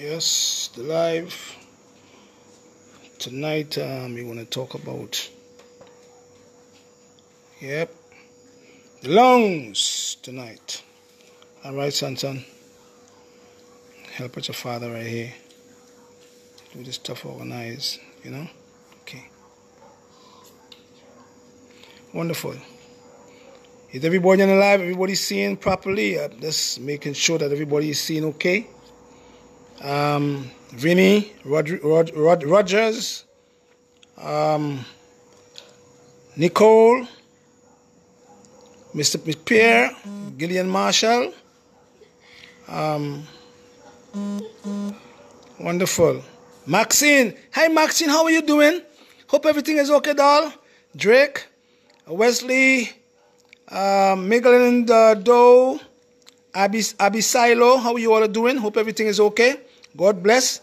Yes, the live. Tonight we want to talk about, the lungs tonight. Alright, son. Help out your father right here. Do this stuff organized, Okay. Wonderful. Is everybody on the live? Everybody seeing properly? Just making sure that everybody is seeing okay. Vinny, Rogers, Nicole, Mr. Pierre, Gillian Marshall. Wonderful. Maxine. Hi, Maxine. How are you doing? Hope everything is okay, doll. Drake, Wesley, Miguel and Doe, Abby Silo. How are you all doing? Hope everything is okay. God bless.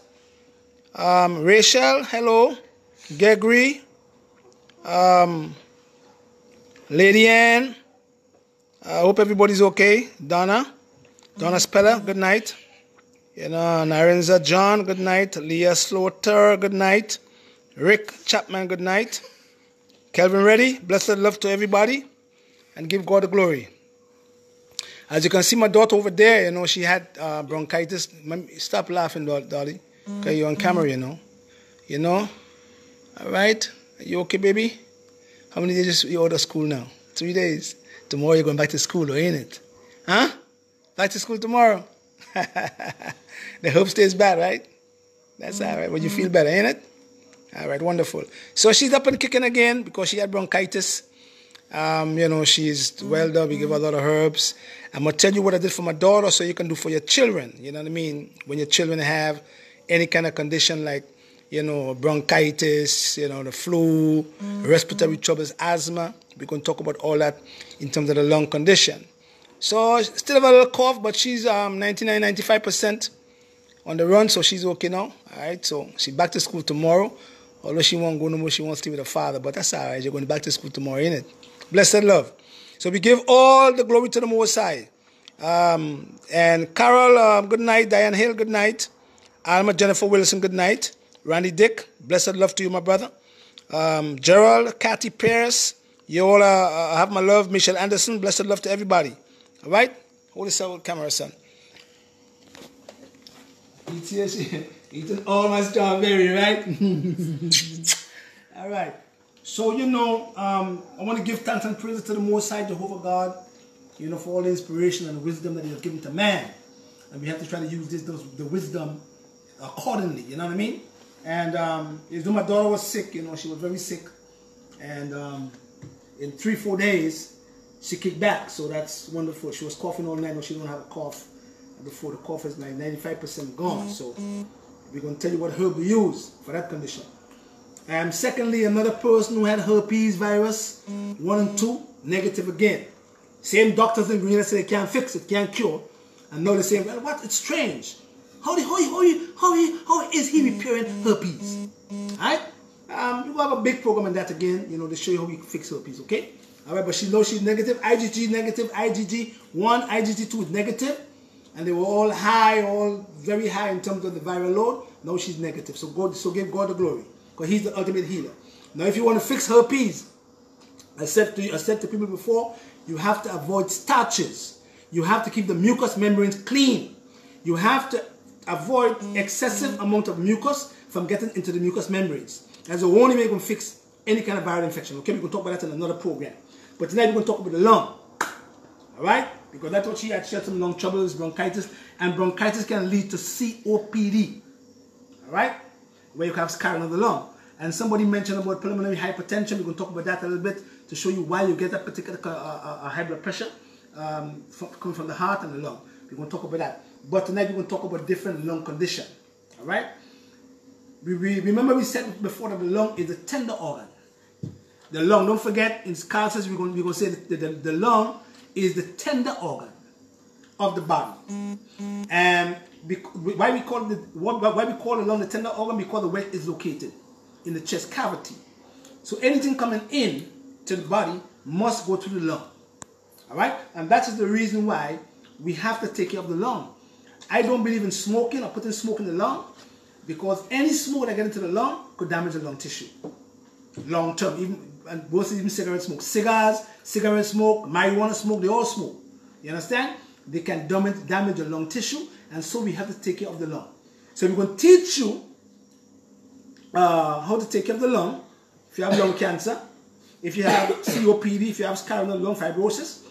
Rachel, hello. Gregory, Lady Ann. I hope everybody's okay. Donna Speller, good night. Narenza John, good night. Leah Slaughter, good night. Rick Chapman, good night. Kelvin Reddy, blessed love to everybody. And give God the glory. As you can see, my daughter over there, she had bronchitis. Stop laughing, Dolly. Okay, you're on camera, All right? Are you okay, baby? How many days you out of school now? 3 days. Tomorrow you're going back to school, ain't it? Huh? Back to school tomorrow. The hope stays bad, right? That's all right. But you feel better, ain't it? All right, wonderful. So she's up and kicking again because she had bronchitis. She's well done. We give her a lot of herbs. I'm going to tell you what I did for my daughter so you can do for your children. You know what I mean? When your children have any kind of condition like, bronchitis, the flu, respiratory troubles, asthma. We're going to talk about all that in terms of the lung condition. So still have a little cough, but she's 95% on the run, so she's okay now. All right, so she's back to school tomorrow. Although she won't go no more, she wants to stay with her father, but that's all right. You're going back to school tomorrow, ain't it? Blessed love. So we give all the glory to the Most High. And Carol, good night. Diane Hill, good night. Alma Jennifer Wilson, good night. Randy Dick, blessed love to you, my brother. Gerald, Kathy Pierce, you all have my love. Michelle Anderson, blessed love to everybody. All right? Hold this out with camera, son. Eating all my strawberry, right? All right. So, I want to give thanks and praise to the Most High, Jehovah God, for all the inspiration and wisdom that He has given to man. And we have to try to use the wisdom accordingly, you know what I mean? And my daughter was sick, she was very sick. And in 3-4 days, she kicked back, so that's wonderful. She was coughing all night, but she don't have a cough. And before the cough is like 95% gone. So we're going to tell you what herb to use for that condition. Secondly, another person who had herpes virus, 1 and 2, negative again. Same doctors in Greenland say they can't fix it, can't cure. And now they're saying, well, what? It's strange. How is he repairing herpes? Alright? We'll have a big program on that again, to show you how we fix herpes, okay? Alright, but she knows she's negative. IgG negative, IgG1, IgG2 is negative. And they were all high, all very high in terms of the viral load. Now she's negative. So give God the glory. Because He's the ultimate healer. Now if you want to fix herpes, I said to people before, you have to avoid starches. You have to keep the mucous membranes clean. You have to avoid excessive amount of mucus from getting into the mucous membranes. That's the only way you can fix any kind of viral infection. Okay, we can talk about that in another program. But tonight we're going to talk about the lung. Alright? Because that's what she had some lung troubles, bronchitis. And bronchitis can lead to COPD. Alright? Where you have scarring of the lung. And somebody mentioned about pulmonary hypertension. We're going to talk about that a little bit to show you why you get that particular high blood pressure coming from the heart and the lung. We're going to talk about that. But tonight we're going to talk about different lung condition. Alright? Remember we said before that the lung is a tender organ. The lung, don't forget, in Carl says we're going to say that the lung is the tender organ of the body. And why we call the lung the tender organ? Because where it is located in the chest cavity. So anything coming in to the body must go to the lung. All right? And that is the reason why we have to take care of the lung. I don't believe in smoking or putting smoke in the lung, because any smoke that gets into the lung could damage the lung tissue. Long term, even cigarette smoke. Cigars, cigarette smoke, marijuana smoke, they all smoke. You understand? They can damage the lung tissue, and so we have to take care of the lung. So we're going to teach you how to take care of the lung. If you have lung cancer, if you have COPD, if you have scarring lung fibrosis,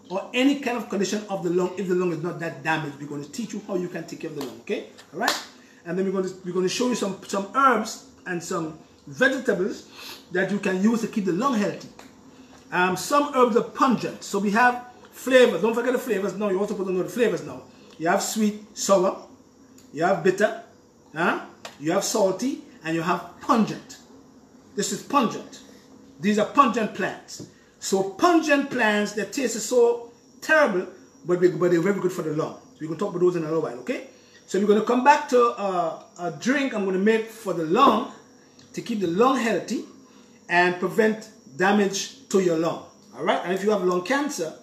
or any kind of condition of the lung, if the lung is not that damaged, we're going to teach you how you can take care of the lung, okay? All right? And then we're going to show you some herbs and some vegetables that you can use to keep the lung healthy. Some herbs are pungent, so we have flavors. Don't forget the flavors. No, you also put on the flavors now. You have sweet, sour, you have bitter, you have salty, and you have pungent. This is pungent. These are pungent plants. So pungent plants, their taste is so terrible, but they're very good for the lung. So we're going to talk about those in a little while, okay? So we're going to come back to a drink I'm going to make for the lung to keep the lung healthy and prevent damage to your lung. All right? And if you have lung cancer,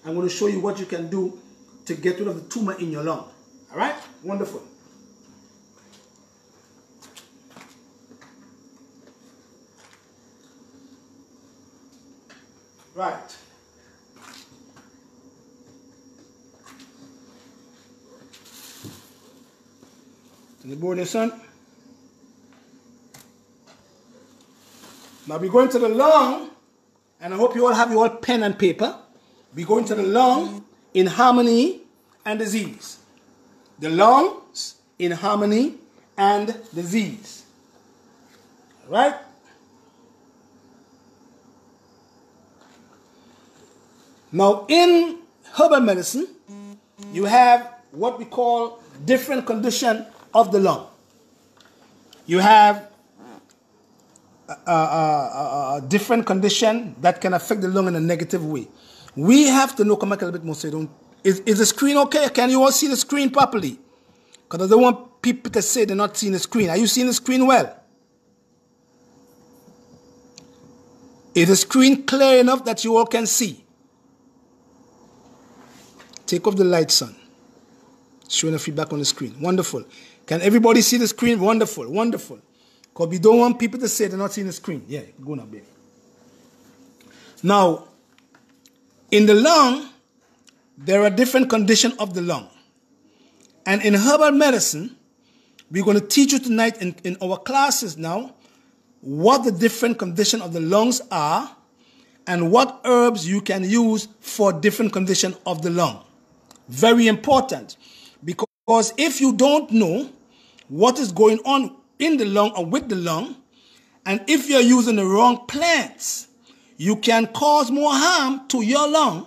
I'm going to show you what you can do to get rid of the tumor in your lung. All right? Wonderful. Right. To the board, son. Now we're going to the lung, and I hope you all have your pen and paper. We're going to the lung in harmony and disease. The lungs in harmony and disease. All right? Now, in herbal medicine, you have what we call different condition of the lung. You have a different condition that can affect the lung in a negative way. We have to know, come back a little bit more so you don't... Is the screen okay? Can you all see the screen properly? Because I don't want people to say they're not seeing the screen. Are you seeing the screen well? Is the screen clear enough that you all can see? Take off the light, son. Showing the feedback on the screen. Wonderful. Can everybody see the screen? Wonderful, wonderful. Because we don't want people to say they're not seeing the screen. Yeah, go now, baby. Now, in the lung, there are different conditions of the lung. And in herbal medicine, we're going to teach you tonight in our classes now what the different conditions of the lungs are and what herbs you can use for different conditions of the lung. Very important, because if you don't know what is going on in the lung or with the lung, and if you're using the wrong plants, you can cause more harm to your lung,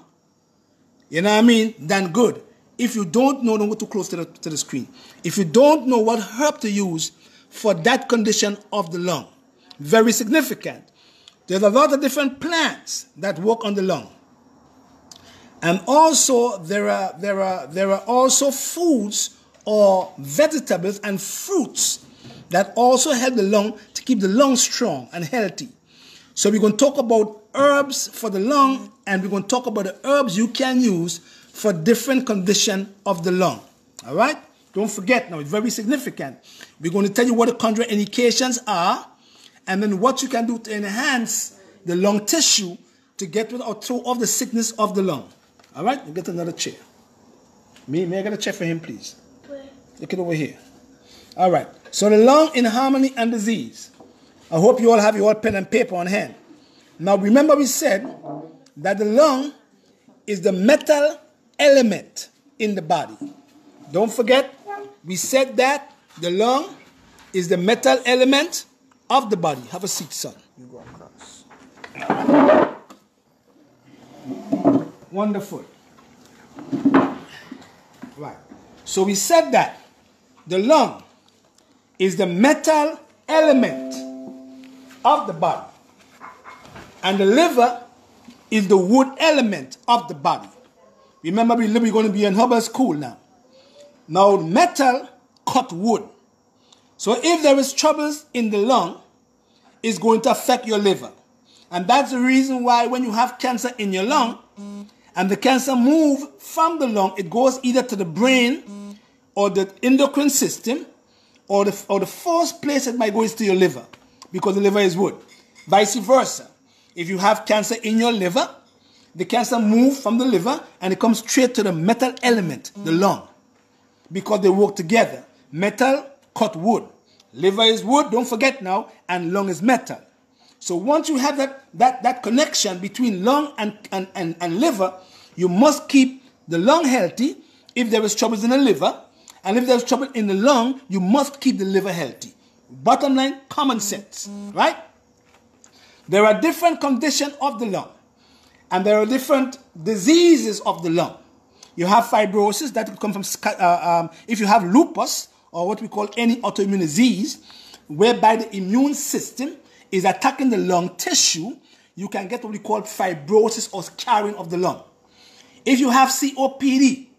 you know what I mean, than good. If you don't know, don't go too close to the screen. If you don't know what herb to use for that condition of the lung, very significant. There's a lot of different plants that work on the lung. And also, there are also foods or vegetables and fruits that also help the lung to keep the lung strong and healthy. So we're going to talk about herbs for the lung, and we're going to talk about the herbs you can use for different conditions of the lung. All right? Don't forget now, it's very significant. We're going to tell you what the contraindications are, and then what you can do to enhance the lung tissue to get rid or throw off the sickness of the lung. All right? You get another chair. May I get a chair for him, please? Where? Look it over here. All right. So the lung in harmony and disease. I hope you all have your pen and paper on hand. Now remember we said that the lung is the metal element in the body. Don't forget, we said that the lung is the metal element of the body. Have a seat, son. You go across. Wonderful. Right. So we said that the lung is the metal element of the body. And the liver is the wood element of the body. Remember, we're going to be in herbal school now. Now, metal cut wood. So if there is troubles in the lung, it's going to affect your liver. And that's the reason why when you have cancer in your lung, and the cancer moves from the lung, it goes either to the brain or the endocrine system, or the first place it might go is to your liver, because the liver is wood. Vice versa. If you have cancer in your liver, the cancer moves from the liver and it comes straight to the metal element, the lung, because they work together. Metal cut wood. Liver is wood, don't forget now, and lung is metal. So once you have that connection between lung and liver, you must keep the lung healthy if there is troubles in the liver. And if there's trouble in the lung, you must keep the liver healthy. Bottom line, common sense, right? There are different conditions of the lung. And there are different diseases of the lung. You have fibrosis that could come from, if you have lupus, or what we call any autoimmune disease, whereby the immune system is attacking the lung tissue, you can get what we call fibrosis or scarring of the lung. If you have COPD,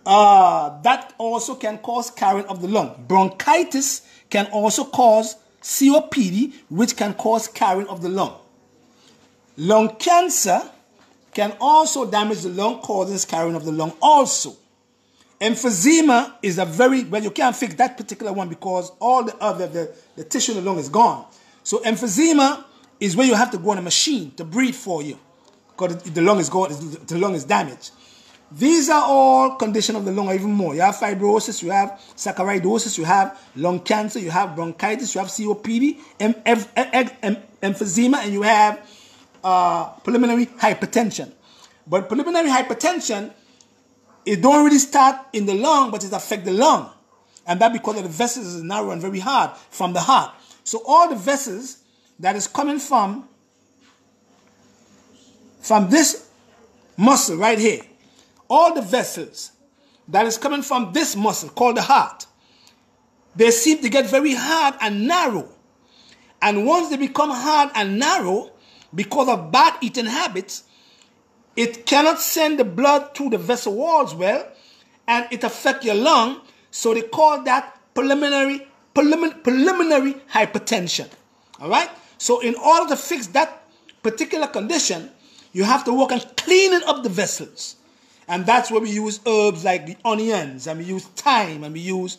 that also can cause scarring of the lung. Bronchitis can also cause COPD, which can cause scarring of the lung. Lung cancer can also damage the lung, causing scarring of the lung also. Emphysema is a very, well, you can't fix that particular one because all the other, the tissue in the lung is gone. So emphysema is where you have to go on a machine to breathe for you because the lung is gone, the lung is damaged. These are all conditions of the lung, or even more. You have fibrosis, you have saccharidosis, you have lung cancer, you have bronchitis, you have COPD, emphysema, and you have pulmonary hypertension. But pulmonary hypertension, it don't really start in the lung, but it affects the lung. And that because of the vessels is narrow and very hard from the heart. So all the vessels that is coming from this muscle right here, all the vessels that is coming from this muscle called the heart, they seem to get very hard and narrow. And once they become hard and narrow, because of bad eating habits, it cannot send the blood through the vessel walls well, and it affects your lung. So they call that pulmonary hypertension. All right? So in order to fix that particular condition, you have to work on cleaning up the vessels. And that's where we use herbs like the onions, and we use thyme, and we use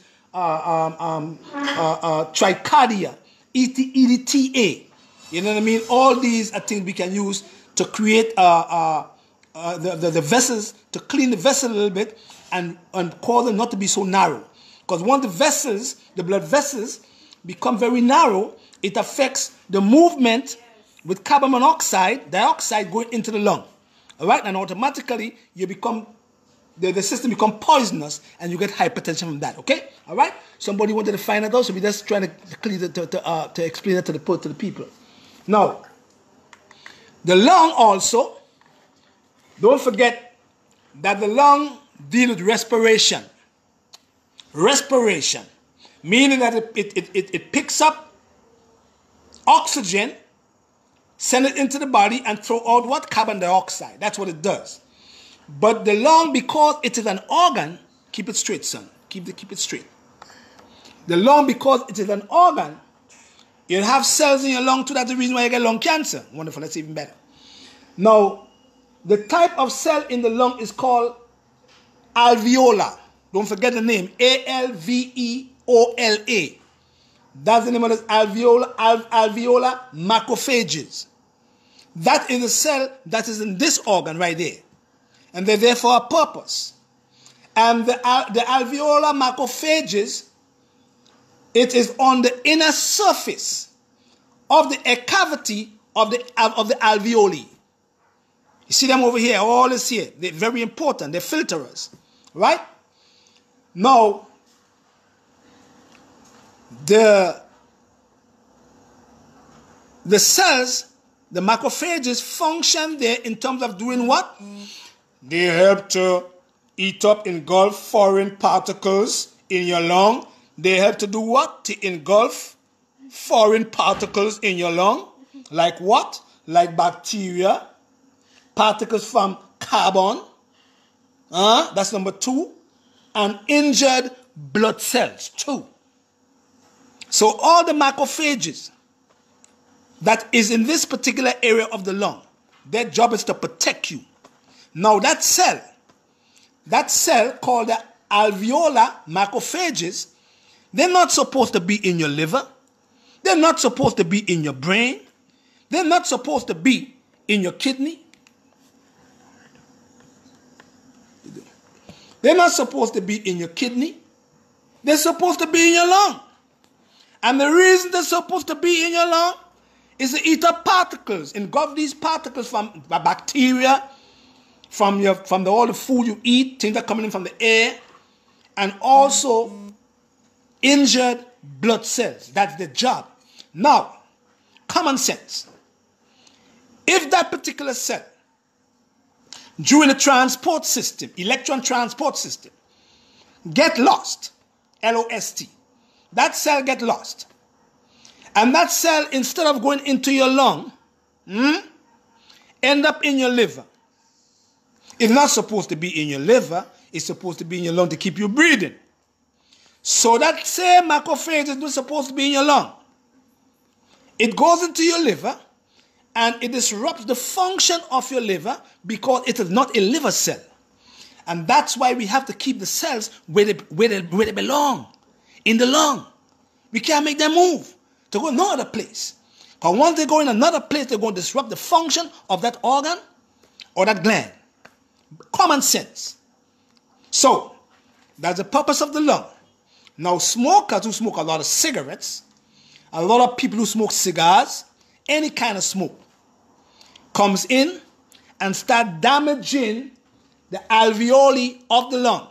tricardia, EDTA. You know what I mean? All these are things we can use to create the vessels, to clean the vessel a little bit and cause them not to be so narrow. Because once the vessels, the blood vessels, become very narrow, it affects the movement with carbon monoxide, dioxide going into the lung. All right? And automatically you become, the system becomes poisonous and you get hypertension from that. Okay? All right? Somebody wanted to find it out, so we're just trying to explain it to the people. Now, the lung also, don't forget that the lung deals with respiration. Respiration, meaning that it picks up oxygen, send it into the body, and throw out what? Carbon dioxide. That's what it does. But the lung, because it is an organ, keep it straight, son. Keep it straight. The lung, because it is an organ, you have cells in your lung too. That's the reason why you get lung cancer. Wonderful, that's even better. Now, the type of cell in the lung is called alveolar. Don't forget the name, A-L-V-E-O-L-A. That's the name of this alveolar macrophages. That is a cell that is in this organ right there. And they're there for a purpose. And the alveolar macrophages, it is on the inner surface of the air cavity of the alveoli. You see them over here, all is here. They're very important. They're filterers, right? Now, the cells, the macrophages, function there in terms of doing what? They help to eat up, engulf foreign particles in your lung. They help to do what? To engulf foreign particles in your lung. Like what? Like bacteria, particles from carbon. That's number 2. And injured blood cells, 2. So all the macrophages that is in this particular area of the lung, their job is to protect you. Now that cell called the alveolar macrophages, they're not supposed to be in your liver. They're not supposed to be in your brain. They're not supposed to be in your kidney. They're not supposed to be in your kidney. They're supposed to be in your lung. And the reason they're supposed to be in your lung is to eat up particles, engulf these particles from bacteria, from all the food you eat, things that are coming in from the air, and also injured blood cells. That's the job. Now, common sense. If that particular cell, during the transport system, electron transport system, get lost, L-O-S-T, that cell get lost, and that cell, instead of going into your lung, end up in your liver. It's not supposed to be in your liver. It's supposed to be in your lung to keep you breathing. So that same macrophage is not supposed to be in your lung. It goes into your liver, and it disrupts the function of your liver because it is not a liver cell. And that's why we have to keep the cells where they belong, in the lung. We can't make them move to go no other place. Because once they go in another place, they're going to disrupt the function of that organ or that gland. Common sense. So, that's the purpose of the lung. Now, smokers who smoke a lot of cigarettes, a lot of people who smoke cigars, any kind of smoke, comes in and start damaging the alveoli of the lung,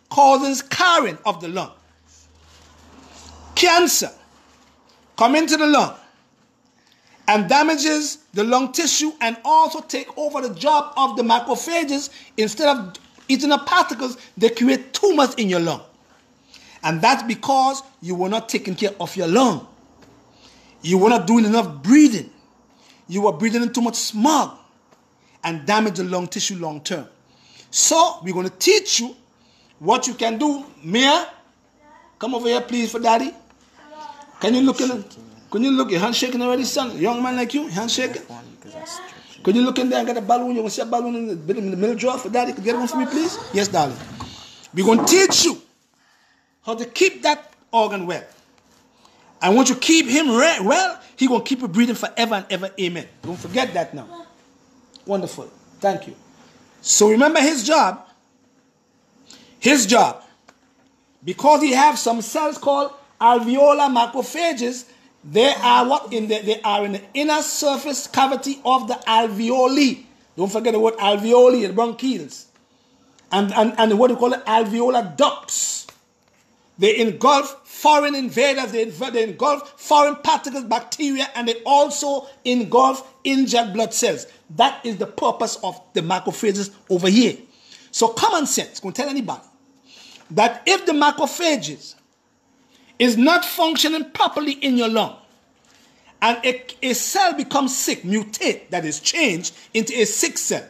causing scarring of the lung. Cancer come into the lung and damages the lung tissue and also take over the job of the macrophages. Instead of eating up particles, they create tumors in your lung. And that's because you were not taking care of your lung. You were not doing enough breathing. You were breathing in too much smog and damage the lung tissue long term. So we're going to teach you what you can do. Mia, come over here please for daddy. Can you look in? Can you look? Your hand shaking already, son? Young man like you, hand shaking? Could you look in there and get a balloon? You want to see a balloon in the middle drawer for daddy? Could you get one for me, please? Yes, darling. We're going to teach you how to keep that organ well. And once you keep him well, he's going to keep you breathing forever and ever. Amen. Don't forget that now. Wonderful. Thank you. So remember his job. His job. Because he has some cells called alveolar macrophages, they are they are in the inner surface cavity of the alveoli. Don't forget the word alveoli, the bronchioles. And what we call it, alveolar ducts. They engulf foreign invaders, they engulf foreign particles, bacteria, and they also engulf injured blood cells. That is the purpose of the macrophages over here. So common sense, going to tell anybody that if the macrophages is not functioning properly in your lung, and a cell becomes sick, mutate, that is changed into a sick cell,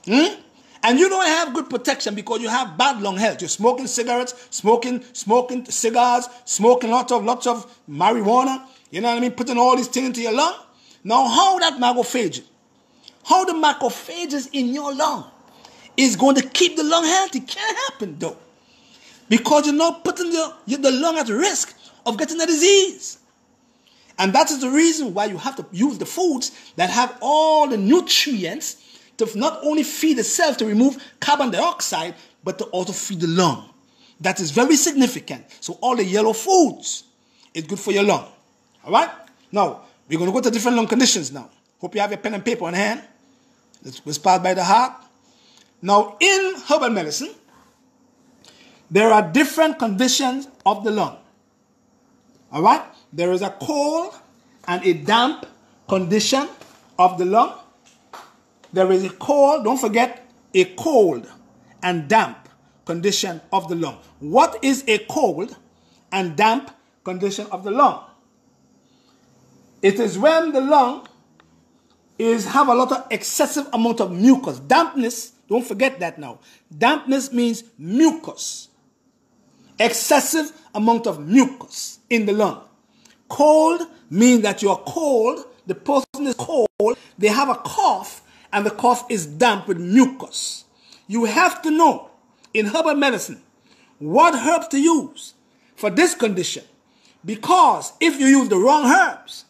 and you don't have good protection because you have bad lung health. You're smoking cigarettes, smoking cigars, smoking lots of marijuana, you know what I mean, putting all these things into your lung. Now how the macrophages in your lung is going to keep the lung healthy can't happen though. Because you're not putting the lung at risk of getting a disease. And that is the reason why you have to use the foods that have all the nutrients to not only feed the cells to remove carbon dioxide, but to also feed the lung. That is very significant. So all the yellow foods is good for your lung. All right? Now, we're going to go to different lung conditions now. Hope you have your pen and paper on hand. Let's start by the heart. Now, in herbal medicine, there are different conditions of the lung. All right? There is a cold and a damp condition of the lung. There is a cold, don't forget, a cold and damp condition of the lung. What is a cold and damp condition of the lung? It is when the lung have a lot of excessive amount of mucus. Dampness, don't forget that now. Dampness means mucus. Excessive amount of mucus in the lung. Cold means that you're cold, the person is cold, they have a cough, and the cough is damp with mucus. You have to know, in herbal medicine, what herbs to use for this condition. Because if you use the wrong herbs,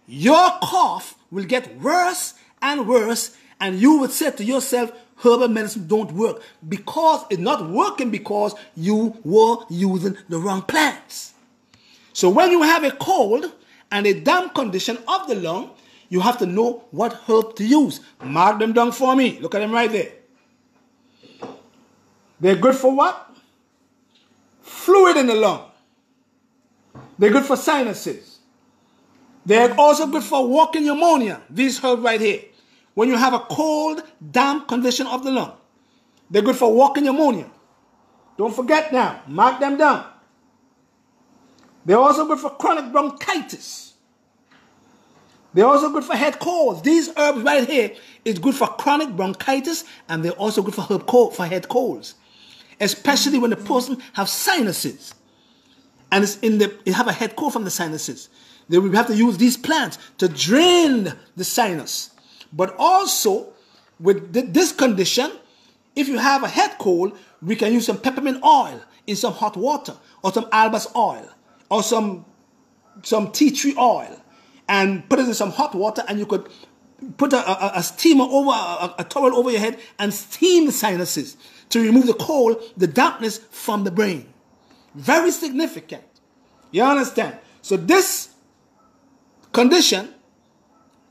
your cough will get worse and worse, and you would say to yourself, herbal medicine don't work. Because it's not working because you were using the wrong plants. So when you have a cold and a damp condition of the lung, you have to know what herb to use. Mark them down for me. Look at them right there. They're good for what? Fluid in the lung. They're good for sinuses. They're also good for walking pneumonia. These herbs right here. When you have a cold, damp condition of the lung, they're good for walking pneumonia. Don't forget now. Mark them down. They're also good for chronic bronchitis. They're also good for head colds. These herbs right here is good for chronic bronchitis, and they're also good for head colds, especially when the person has sinuses and it have a head cold from the sinuses. They will have to use these plants to drain the sinus. But also with this condition, if you have a head cold, we can use some peppermint oil in some hot water, or some albus oil, or some tea tree oil, and put it in some hot water, and you could put a steamer over, a towel over your head and steam the sinuses to remove the cold, the dampness from the brain. Very significant. You understand? So this condition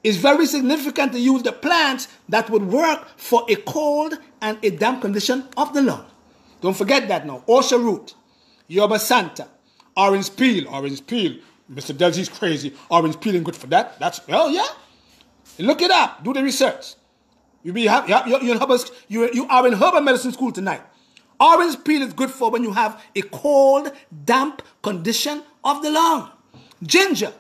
is very significant to use the plants that would work for a cold and a damp condition of the lung. Don't forget that now. Osha root, Yerba Santa, orange peel. Mr. Delgy's crazy. Orange peel is good for that. Well, yeah. Look it up. Do the research. You are in herbal medicine school tonight. Orange peel is good for when you have a cold, damp condition of the lung. Ginger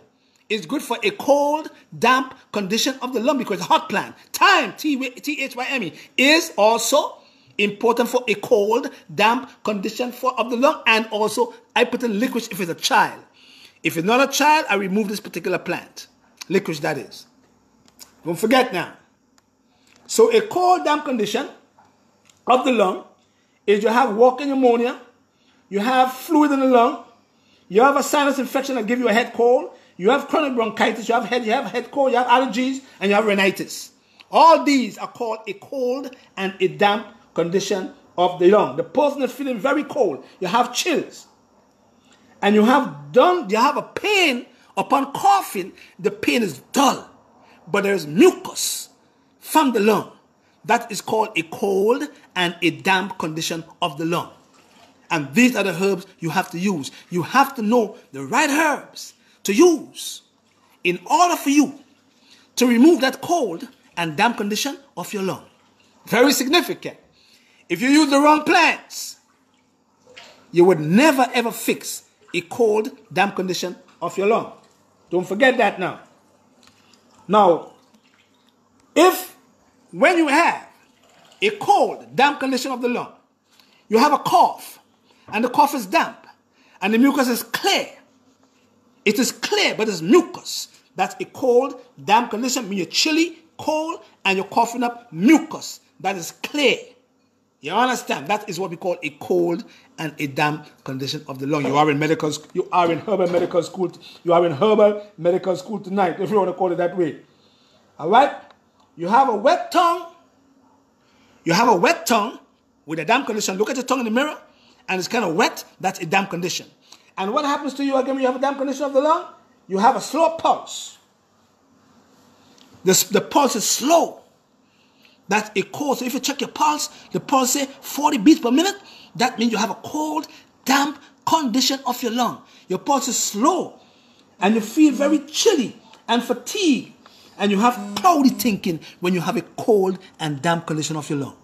is good for a cold, damp condition of the lung because it's a hot plant. Thyme, T-H-Y-M-E, is also important for a cold, damp condition of the lung. And also, I put in licorice if it's a child. If it's not a child, I remove this particular plant. Licorice, that is. Don't forget now. So a cold, damp condition of the lung is you have walking pneumonia, you have fluid in the lung, you have a sinus infection that gives you a head cold, you have chronic bronchitis, you have head cold, you have allergies, and you have rhinitis. All these are called a cold and a damp condition of the lung. The person is feeling very cold. You have chills. And you have a pain upon coughing. The pain is dull. But there is mucus from the lung. That is called a cold and a damp condition of the lung. And these are the herbs you have to use. You have to know the right herbs to use in order for you to remove that cold and damp condition of your lung. Very significant. If you use the wrong plants, you would never ever fix a cold, damp condition of your lung. Don't forget that now. Now, when you have a cold, damp condition of the lung, you have a cough, and the cough is damp, and the mucus is clear. It is clear, but it's mucus. That's a cold, damp condition. When you're chilly, cold, and you're coughing up mucus. That is clear. You understand? That is what we call a cold and a damp condition of the lung. You are in herbal medical school. You are in herbal medical school tonight, if you want to call it that way. All right? You have a wet tongue. You have a wet tongue with a damp condition. Look at your tongue in the mirror, and it's kind of wet. That's a damp condition. And what happens to you again when you have a damp condition of the lung? You have a slow pulse. The pulse is slow. That's a cold. So if you check your pulse, the pulse say 40 beats per minute. That means you have a cold, damp condition of your lung. Your pulse is slow. And you feel very chilly and fatigued. And you have cloudy thinking when you have a cold and damp condition of your lung.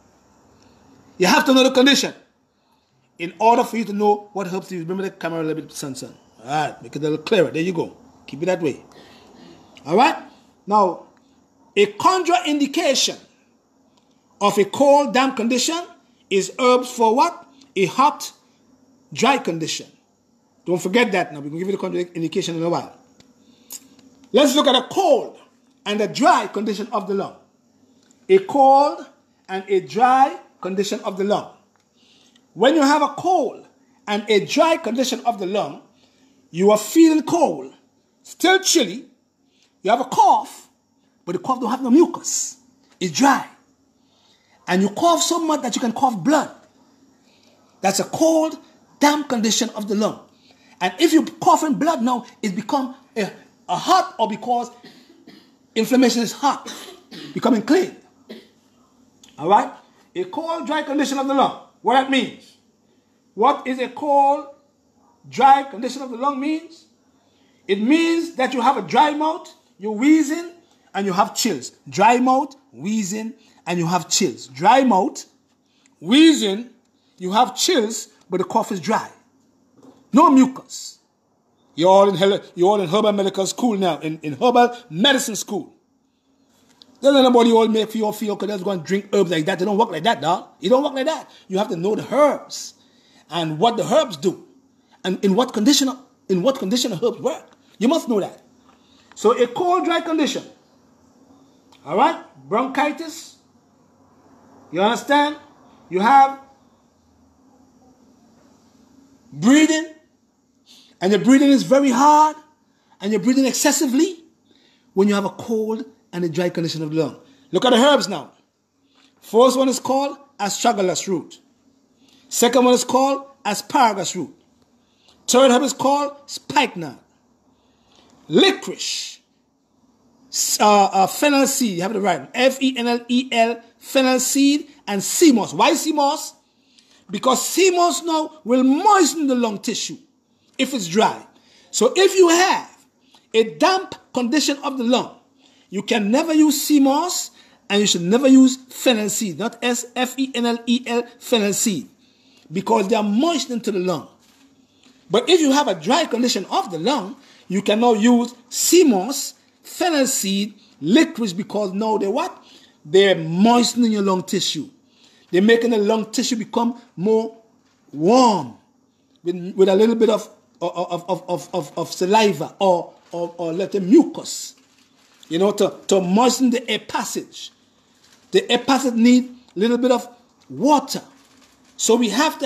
You have to know the condition in order for you to know what helps you. Remember the camera a little bit, son. All right, make it a little clearer. There you go. Keep it that way. All right? Now, a contraindication of a cold, damp condition is herbs for what? A hot, dry condition. Don't forget that now. We're going to give you the contraindication in a while. Let's look at a cold and a dry condition of the lung. A cold and a dry condition of the lung. when you have a cold and a dry condition of the lung, you are feeling cold, still chilly, you have a cough, but the cough don't have no mucus. It's dry. And you cough so much that you can cough blood. That's a cold, damp condition of the lung. And if you cough in blood now, it become a hot, or because inflammation is hot, becoming clean. All right? A cold, dry condition of the lung. What that means? What is a cold, dry condition of the lung means? It means that you have a dry mouth, you're wheezing, and you have chills. Dry mouth, wheezing, and you have chills. Dry mouth, wheezing, you have chills, but the cough is dry. No mucus. You're all in herbal medical school now, in herbal medicine school. Don't let nobody all make you feel because they're going to drink herbs like that. They don't work like that, dog. It don't work like that. You have to know the herbs and what the herbs do, and in what condition the herbs work. You must know that. So a cold, dry condition. All right, bronchitis. You understand? You have breathing, and your breathing is very hard, and you're breathing excessively when you have a cold and a dry condition of the lung. Look at the herbs now. First one is called astragalus root. Second one is called asparagus root. Third herb is called spikenard. Licorice. Fennel seed. You have it right. Fennel, fennel seed, and sea moss. Why sea moss? Because sea moss now will moisten the lung tissue if it's dry. So if you have a damp condition of the lung, you can never use sea moss, and you should never use fennel seed, not Fennel, fennel seed, because they are moistening to the lung. But if you have a dry condition of the lung, you can now use sea moss, fennel seed, licorice, because now they're what? They're moistening your lung tissue. They're making the lung tissue become more warm with a little bit of saliva or let mucus, to moisten the air passage. The air passage need a little bit of water. So we have to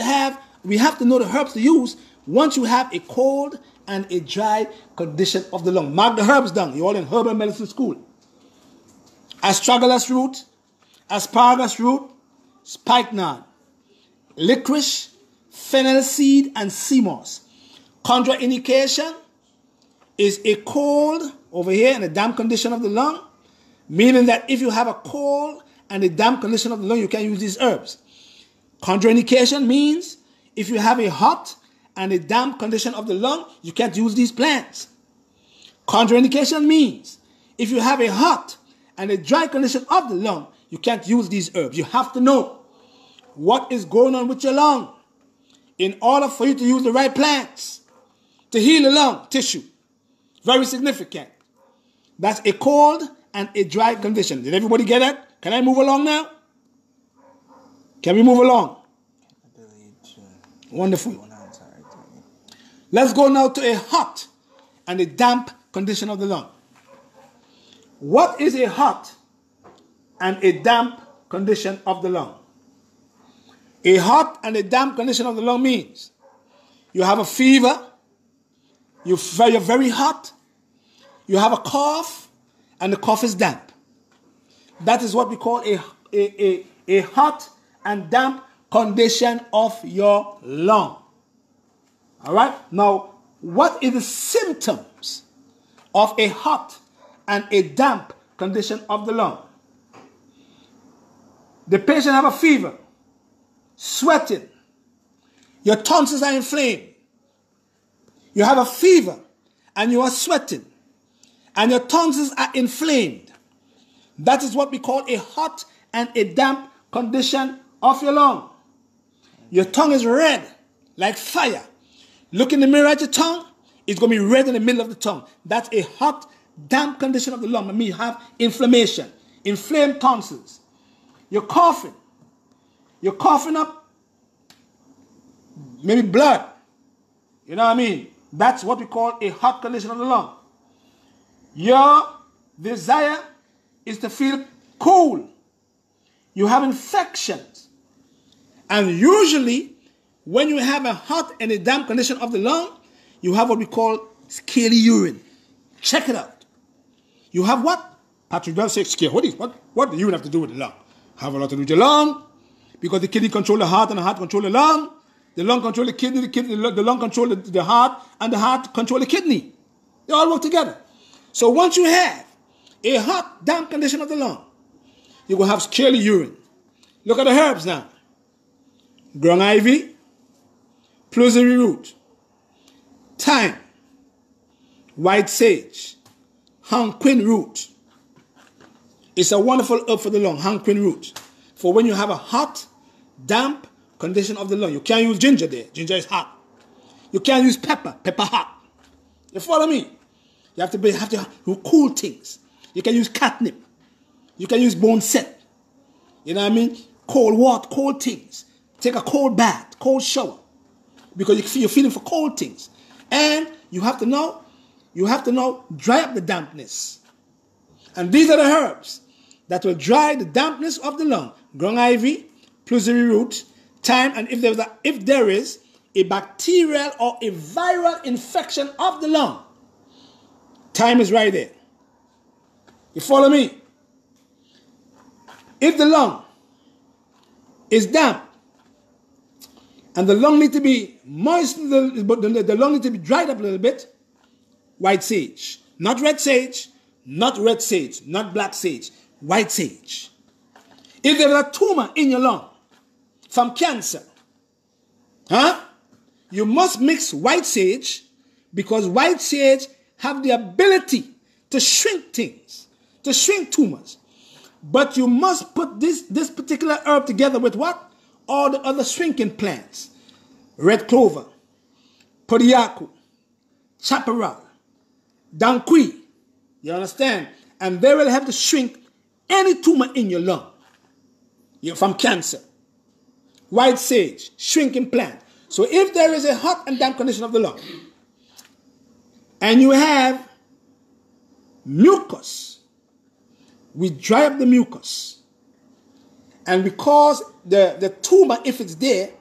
know the herbs to use once you have a cold and a dry condition of the lung. Mark the herbs down. You're all in herbal medicine school. Astragalus root, asparagus root, spikenard, licorice, fennel seed, and sea moss. Contraindication is a cold over here and a damp condition of the lung, meaning that if you have a cold and a damp condition of the lung, you can use these herbs. Contraindication means if you have a hot and a damp condition of the lung, you can't use these plants. Contraindication means if you have a hot and a dry condition of the lung, you can't use these herbs. You have to know what is going on with your lung in order for you to use the right plants to heal the lung tissue. Very significant. That's a cold and a dry condition. Did everybody get it? Can I move along now? Can we move along? I believe so. Wonderful. Let's go now to a hot and a damp condition of the lung. What is a hot and a damp condition of the lung? A hot and a damp condition of the lung means you have a fever, you're very hot, you have a cough, and the cough is damp. That is what we call a hot and damp condition of your lung. All right? Now, what are the symptoms of a hot and a damp condition of the lung? The patient have a fever, sweating, your tonsils are inflamed. You have a fever and you are sweating and your tonsils are inflamed. That is what we call a hot and a damp condition of your lung. Your tongue is red like fire. Look in the mirror at your tongue, it's going to be red in the middle of the tongue. That's a hot, damp condition of the lung. I mean, you have inflammation, inflamed tonsils. You're coughing. You're coughing up maybe blood. You know what I mean? That's what we call a hot condition of the lung. Your desire is to feel cool. You have infections. And usually, when you have a hot and a damp condition of the lung, you have what we call scaly urine. Check it out. You have what? Patrick Bell says scale. What do urine have to do with the lung? Have a lot to do with the lung, because the kidney control the heart and the heart control the lung. The lung control the kidney, the lung control the heart, and the heart control the kidney. They all work together. So once you have a hot, damp condition of the lung, you will have scaly urine. Look at the herbs now. Ground ivy, pleusery root, thyme, white sage, hanquin root. It's a wonderful herb for the lung, hanquin root. For when you have a hot, damp condition of the lung. You can't use ginger there. Ginger is hot. You can't use pepper. Pepper hot. You follow me? You have to cool things. You can use catnip. You can use bone set. You know what I mean? Cold water, cold things. Take a cold bath, cold shower. Because you're feeling for cold things. And you have to know dry up the dampness. And these are the herbs that will dry the dampness of the lung. Ground ivy, pleusery root, thyme, and if there is a bacterial or a viral infection of the lung, thyme is right there. You follow me? If the lung is damp and the lung needs to be moistened, the lung needs to be dried up a little bit, white sage. Not red sage, not red sage, not black sage, white sage. If there is a tumor in your lung from cancer, you must mix white sage, because white sage have the ability to shrink things, to shrink tumors. But you must put this particular herb together with what? All the other shrinking plants. Red clover, podiaku, chaparral, danqui. You understand? And they will have to shrink any tumor in your lung. You're from cancer. White sage, shrinking plant. So if there is a hot and damp condition of the lung, and you have mucus, we dry up the mucus. And we cause the tumor, if it's there,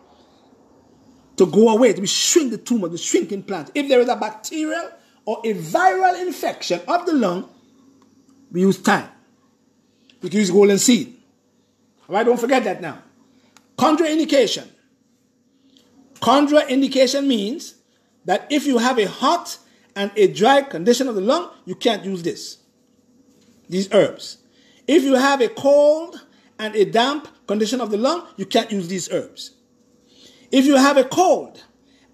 to go away. We shrink the tumor, the shrinking plant. If there is a bacterial or a viral infection of the lung, we use thyme. We can use golden seed. All right, don't forget that now. Contraindication. Contraindication means that if you have a hot and a dry condition of the lung, you can't use these herbs. If you have a cold and a damp condition of the lung, you can't use these herbs. If you have a cold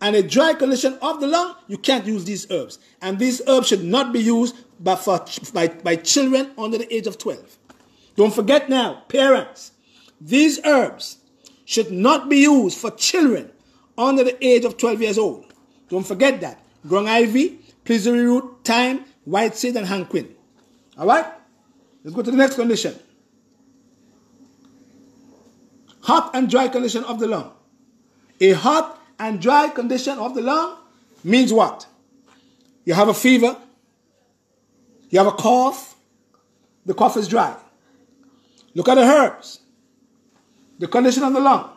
and a dry condition of the lung, you can't use these herbs. And these herbs should not be used by children under the age of 12. Don't forget now, parents, these herbs should not be used for children under the age of 12 years old. Don't forget that. Ground ivy, pleusery root, thyme, white sage, and hanquin. All right? Let's go to the next condition. Hot and dry condition of the lung. A hot and dry condition of the lung means what? You have a fever. You have a cough. The cough is dry. Look at the herbs. The condition of the lung.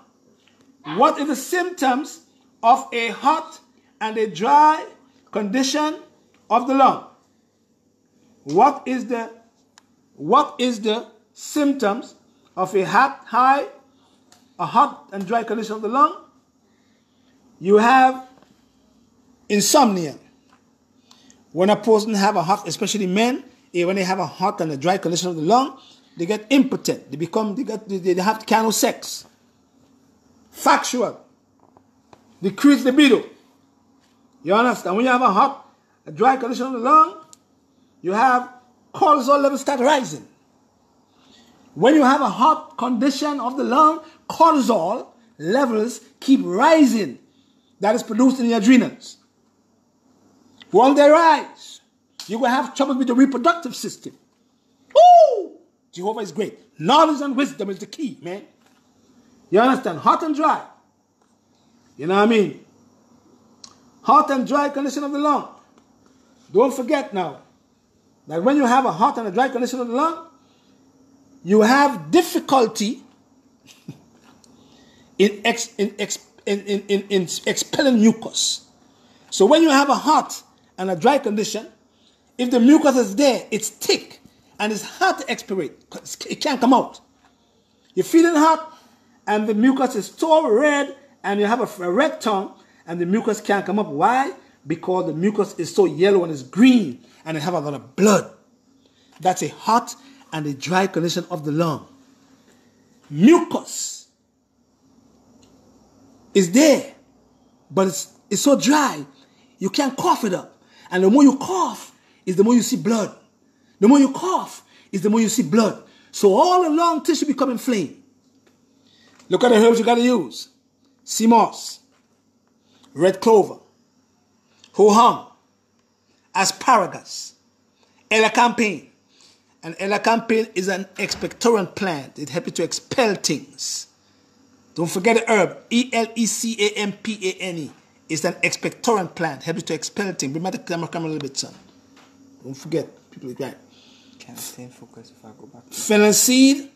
What are the symptoms of a hot and a dry condition of the lung? What is the symptoms of a hot and dry condition of the lung? You have insomnia. When a person have a hot, especially men, when they have a hot and a dry condition of the lung, they get impotent. They have carnal sex. Factual. Decrease libido. You understand? When you have a dry condition of the lung, you have cortisol levels start rising. When you have a hot condition of the lung, cortisol levels keep rising. That is produced in the adrenals. When they rise, you will have trouble with the reproductive system. Woo! Jehovah is great. Knowledge and wisdom is the key, man. You understand? Hot and dry. You know what I mean? Hot and dry condition of the lung. Don't forget now that when you have a hot and a dry condition of the lung, you have difficulty in in expelling mucus. So when you have a hot and a dry condition, if the mucus is there, it's thick and it's hard to expirate. It can't come out. You're feeling hot and the mucus is so red and you have a red tongue and the mucus can't come up. Why? Because the mucus is so yellow and it's green and it have a lot of blood. That's a hot and a dry condition of the lung. Mucus is there, but it's so dry, you can't cough it up. And the more you cough, is the more you see blood. The more you cough, is the more you see blood. So all the lung tissue become inflamed. Look at the herbs you got to use. Sea moss, red clover, ho hum, asparagus, elecampane. And elecampane is an expectorant plant. It helps you to expel things. Don't forget the herb, Elecampane. It's an expectorant plant. Helps you to expel things. Bring the camera a little bit, son. Don't forget. People are right. Can't stay in focus if I go back. Fennel seed,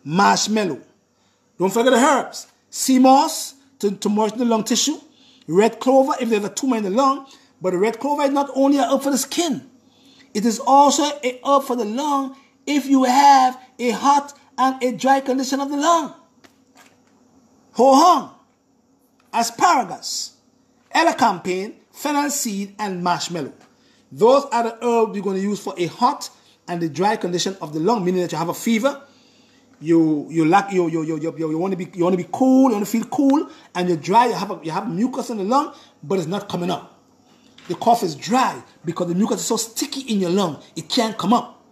marshmallow. Don't forget the herbs. Sea moss to moisten the lung tissue. Red clover if there's a tumor in the lung. But the red clover is not only a herb for the skin. It is also a herb for the lung if you have a hot and a dry condition of the lung. Ho hum, asparagus, elecampane, fennel seed, and marshmallow. Those are the herbs you're going to use for a hot and a dry condition of the lung, meaning that you have a fever, you want to be cool, you want to feel cool, and you're dry, you have mucus in the lung, but it's not coming up. The cough is dry because the mucus is so sticky in your lung, it can't come up.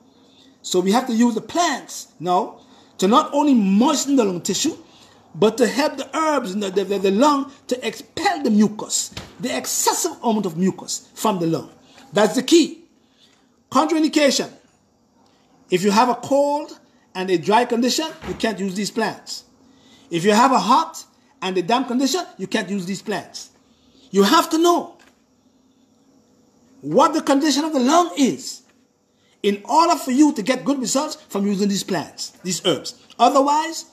So we have to use the plants now to not only moisten the lung tissue, but to help the herbs in the lung to expel the mucus, the excessive amount of mucus from the lung. That's the key. Contraindication. If you have a cold and a dry condition, you can't use these plants. If you have a hot and a damp condition, you can't use these plants. You have to know what the condition of the lung is in order for you to get good results from using these plants, these herbs. Otherwise,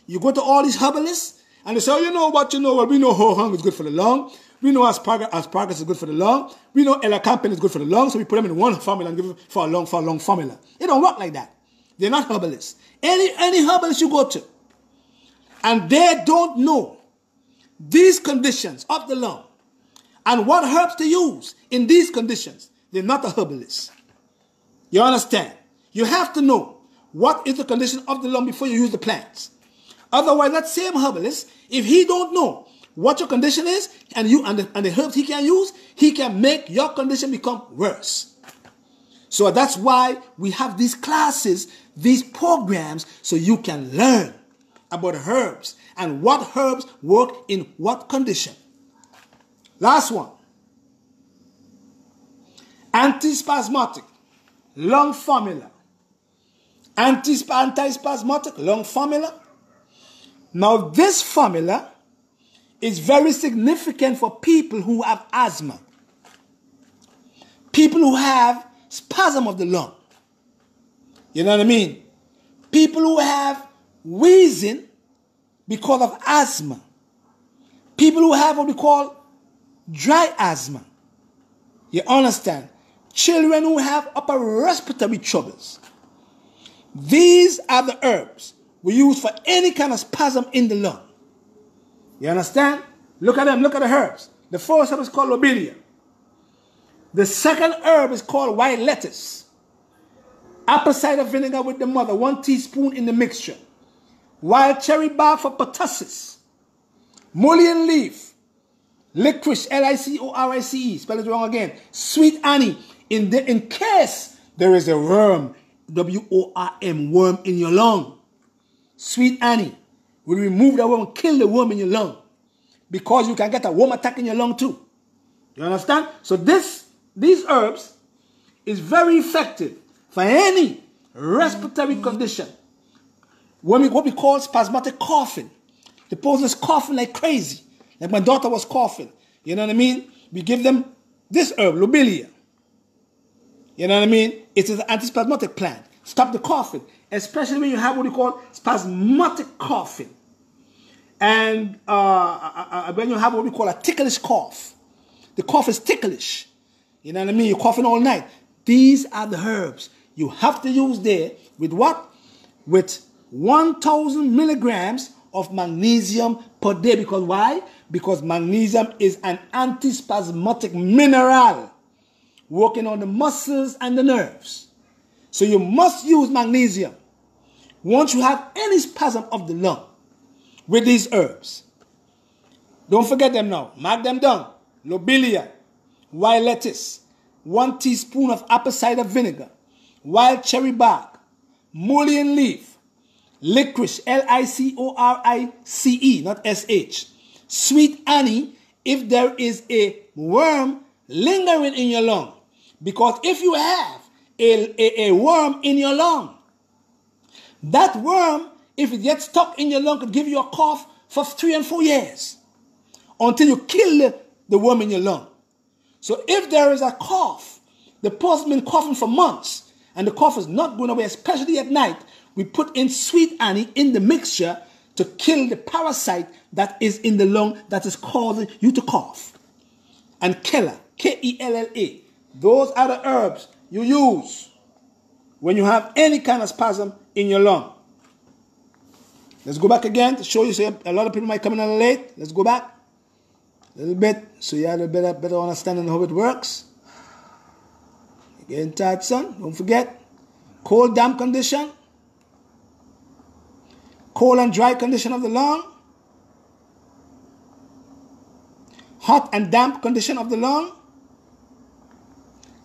you go to all these herbalists and they say, oh, you know what, well, we know ho hum is good for the lung. We know asparagus is good for the lung. We know elecampane is good for the lung, so we put them in one formula and give them for a long formula. It don't work like that. They're not herbalists. Any herbalist you go to, and they don't know these conditions of the lung and what herbs to use in these conditions, they're not a herbalist. You understand? You have to know what is the condition of the lung before you use the plants. Otherwise, that same herbalist, if he don't know what your condition is and the herbs he can use, he can make your condition become worse. So that's why we have these classes, these programs, so you can learn about herbs and what herbs work in what condition. Last one. Antispasmodic lung formula. Antispasmodic lung formula. Now this formula is very significant for people who have asthma. People who have spasm of the lung. You know what I mean? People who have wheezing because of asthma. People who have what we call dry asthma. You understand? Children who have upper respiratory troubles. These are the herbs we use for any kind of spasm in the lung. You understand? Look at them. Look at the herbs. The first herb is called lobelia. The second herb is called white lettuce. Apple cider vinegar with the mother, 1 teaspoon in the mixture. Wild cherry bark for pertussis. Mullein leaf. Licorice, L-I-C-O-R-I-C-E. Spell it wrong again. Sweet honey. In case there is a worm, W-O-R-M, worm in your lung. Sweet honey will remove the worm, kill the worm in your lung. Because you can get a worm attack in your lung too. You understand? So these herbs is very effective for any respiratory condition. What we call spasmodic coughing. The person is coughing like crazy. Like my daughter was coughing. You know what I mean? We give them this herb, lobelia. You know what I mean? It is an antispasmodic plant. Stop the coughing. Especially when you have what we call spasmodic coughing. And when you have what we call a ticklish cough, the cough is ticklish. You know what I mean? You're coughing all night. These are the herbs you have to use there with what? With 1,000 milligrams of magnesium per day. Because why? Because magnesium is an antispasmodic mineral working on the muscles and the nerves. So you must use magnesium once you have any spasm of the lung with these herbs. Don't forget them now. Mark them down. Lobelia, wild lettuce, 1 teaspoon of apple cider vinegar, wild cherry bark, mullein leaf, licorice, L-I-C-O-R-I-C-E, not S-H, sweet honey if there is a worm lingering in your lung. Because if you have a worm in your lung, that worm, if it gets stuck in your lung, could give you a cough for 3 and 4 years until you kill the worm in your lung. So if there is a cough, the person has been coughing for months, and the cough is not going away, especially at night, we put in sweet honey in the mixture to kill the parasite that is in the lung that is causing you to cough. And Kella, K-E-L-L-A, those are the herbs you use when you have any kind of spasm in your lung. Let's go back again to show you. So a lot of people might come in a little late. Let's go back a little bit so you have a better understanding of how it works. Again, tight, son. Don't forget. Cold, damp condition. Cold and dry condition of the lung. Hot and damp condition of the lung.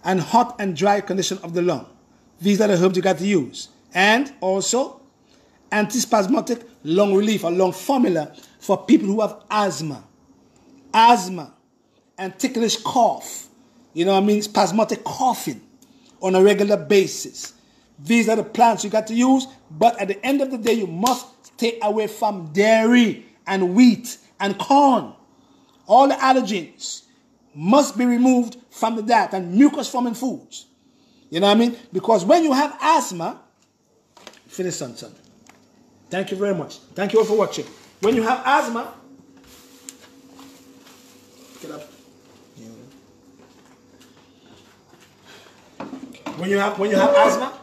And hot and dry condition of the lung. These are the herbs you got to use. And also, antispasmodic lung relief, or lung formula for people who have asthma. Asthma and ticklish cough. You know what I mean? Spasmodic coughing on a regular basis. These are the plants you got to use. But at the end of the day, you must stay away from dairy and wheat and corn. All the allergens must be removed from the diet, and mucus-forming foods. You know what I mean? Because when you have asthma, finish, son. Thank you very much. Thank you all for watching. When you have asthma, get up. When you have asthma,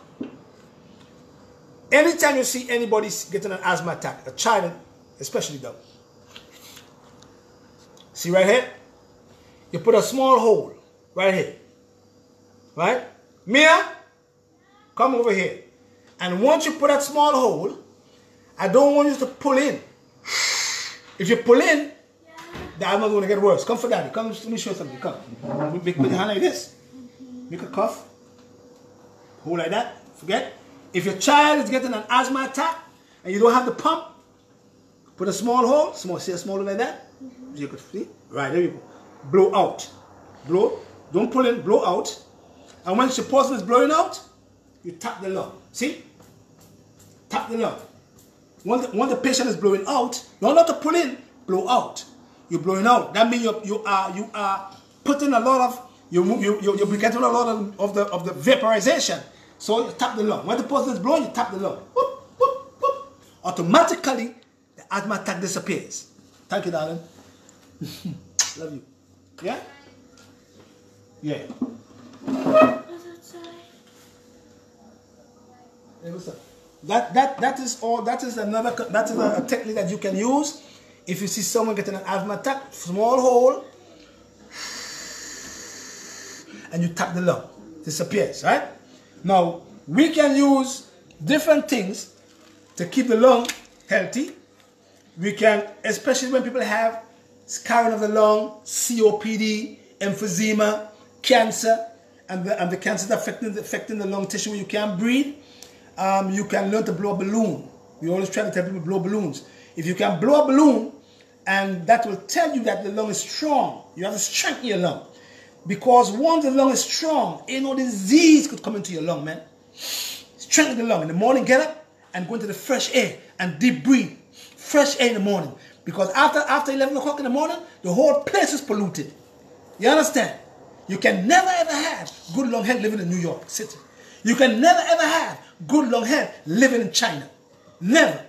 anytime you see anybody getting an asthma attack, a child especially though, see right here? You put a small hole right here. Right? Mia, come over here. And once you put that small hole, I don't want you to pull in. If you pull in, the asthma is going to get worse. Come for daddy. Come, let me show you something. Come. Make your hand like this. Make a cough. Hold like that. Forget. If your child is getting an asthma attack and you don't have the pump, put a small hole. See a small hole like that? You could see. Right, there you go. Blow out. Blow. Don't pull in. Blow out. And once the person is blowing out, you tap the lung. See? Tap the lung. Once the patient is blowing out, you don't have to pull in. Blow out. You're blowing out. That means you are putting a lot of you're getting a lot of the vaporization. So you tap the lung. When the person is blowing, you tap the lung. Whoop, whoop, whoop. Automatically, the asthma attack disappears. Thank you, darling. Love you. Yeah? Yeah. That is a technique that you can use if you see someone getting an asthma attack. Small hole, and you tap the lung. Disappears, right? Now we can use different things to keep the lung healthy. We can, especially when people have scarring of the lung, COPD, emphysema, cancer, and the cancer affecting the lung tissue where you can't breathe. You can learn to blow a balloon. We always try to tell people to blow balloons. If you can blow a balloon, and that will tell you that the lung is strong. You have to strengthen your lung. Because once the lung is strong, ain't no disease could come into your lung, man. Strengthen the lung. In the morning, get up and go into the fresh air and deep breathe. Fresh air in the morning. Because after 11 o'clock in the morning, the whole place is polluted. You understand? You can never ever have good lung health living in New York City. You can never ever have good lung health living in China. Never.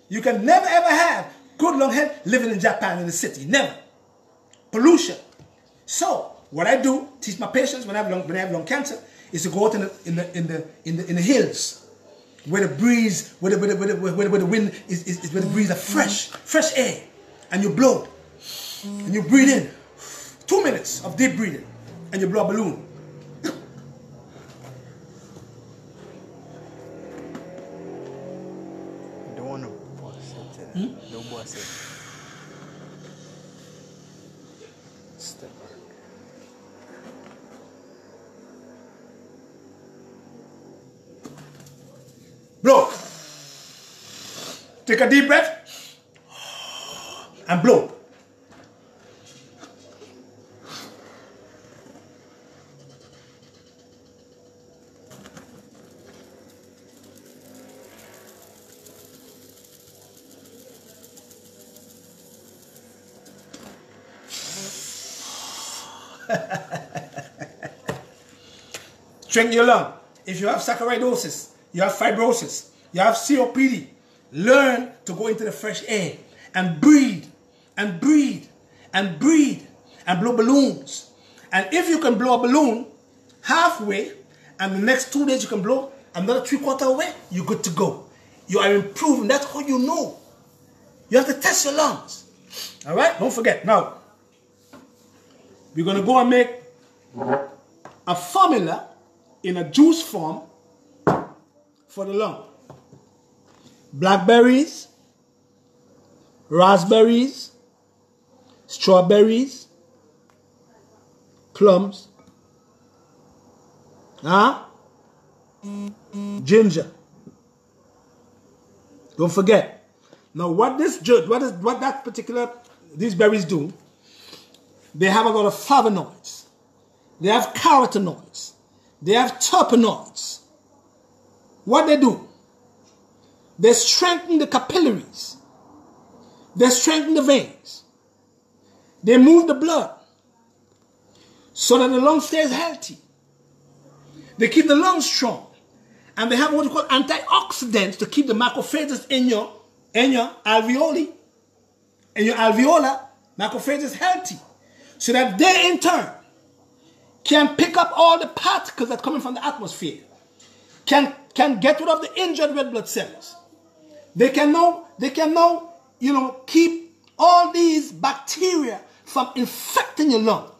You can never ever have good long head living in Japan in the city. Never. Pollution. So what I do, teach my patients when I have lung cancer, is to go out in the hills where the breeze, where the wind is where the breeze is fresh air, and you blow, and you breathe in. 2 minutes of deep breathing, and you blow a balloon. Don't want to boss it. Don't boss it. Step back. Blow. Take a deep breath and blow. Strengthen your lung. If you have saccharidosis, you have fibrosis, you have COPD, learn to go into the fresh air and breathe and breathe and breathe and blow balloons. And if you can blow a balloon halfway and the next 2 days you can blow another 3/4 away, you're good to go. You are improving. That's how you know. You have to test your lungs. All right? Don't forget. Now, we're going to go and make a formula in a juice form for the lung. Blackberries, raspberries, strawberries, plums, ginger. Don't forget. Now, these berries do, they have a lot of flavonoids. They have carotenoids. They have terpenoids. What they do? They strengthen the capillaries. They strengthen the veins. They move the blood so that the lung stays healthy. They keep the lungs strong. And they have what we call antioxidants to keep the macrophages in your alveoli, in your alveolar macrophages healthy. So that they in turn can pick up all the particles that are coming from the atmosphere. Can get rid of the injured red blood cells. They can now, keep all these bacteria from infecting your lung.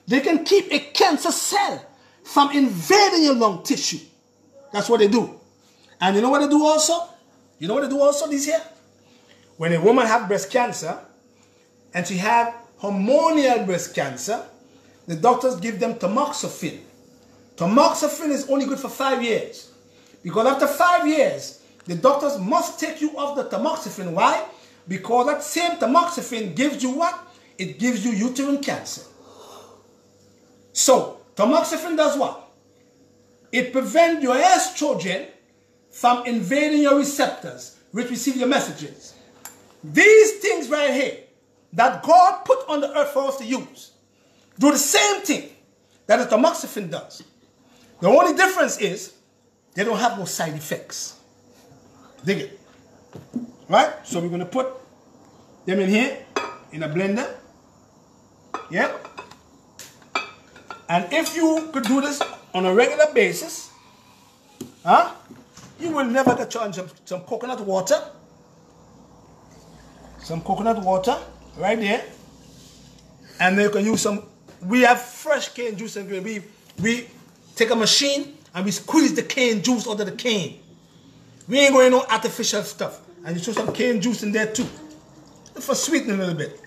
They can keep a cancer cell from invading your lung tissue. That's what they do. And you know what they do also? You know what they do also, these here? When a woman has breast cancer, and she has hormonal breast cancer, the doctors give them tamoxifen. Tamoxifen is only good for 5 years. Because after 5 years, the doctors must take you off the tamoxifen. Why? Because that same tamoxifen gives you what? It gives you uterine cancer. So, tamoxifen does what? It prevents your estrogen from invading your receptors, which receive your messages. These things right here that God put on the earth for us to use do the same thing that the tamoxifen does. The only difference is they don't have no side effects. Dig it. Right? So we're going to put them in here in a blender. Yeah? And if you could do this on a regular basis, you will never get some coconut water. Some coconut water right there. And then you can use some, we have fresh cane juice, and we take a machine and we squeeze the cane juice out of the cane. We ain't going no artificial stuff. And you throw some cane juice in there too, for sweetening a little bit.